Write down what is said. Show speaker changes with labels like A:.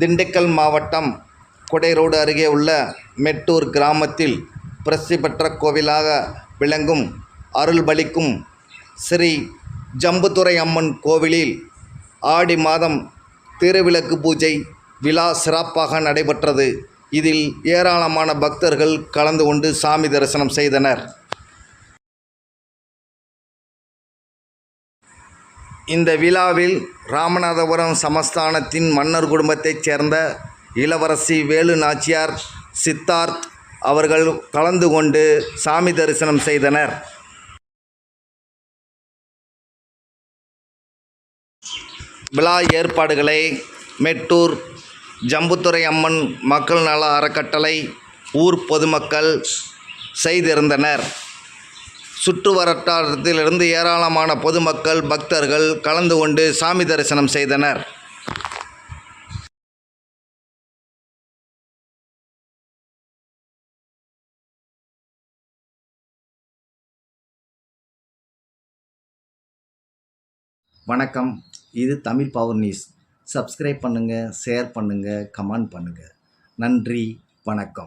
A: திண்டுக்கல் மாவட்டம் கொடைரோடு அருகே உள்ள மெட்டூர் கிராமத்தில் பிரசித்தி பெற்ற கோவிலாக விளங்கும் அருள்பளிக்கும் ஸ்ரீ ஜம்புத்துறை அம்மன் கோவிலில் ஆடி மாதம் திருவிளக்கு பூஜை விழா சிறப்பாக நடைபெற்றது. இதில் ஏராளமான பக்தர்கள் கலந்து கொண்டு சாமி தரிசனம் செய்தனர். இந்த விழாவில் ராமநாதபுரம் சமஸ்தானத்தின் மன்னர் குடும்பத்தைச் சேர்ந்த இளவரசி வேலு நாச்சியார், சித்தார்த் அவர்கள் கலந்து கொண்டு சாமி தரிசனம் செய்தனர். விழா ஏற்பாடுகளை மெட்டூர் ஜம்புத்துறை அம்மன் மக்கள் நல அறக்கட்டளை ஊர் பொதுமக்கள் செய்திருந்தனர். சுற்று வட்டாரத்திலிருந்து ஏராளமான பொதுமக்கள் பக்தர்கள் கலந்து கொண்டு சாமி தரிசனம் செய்தனர். வணக்கம், இது தமிழ் பவர் நியூஸ். சப்ஸ்கிரைப் பண்ணுங்கள், ஷேர் பண்ணுங்கள், கமெண்ட் பண்ணுங்கள். நன்றி, வணக்கம்.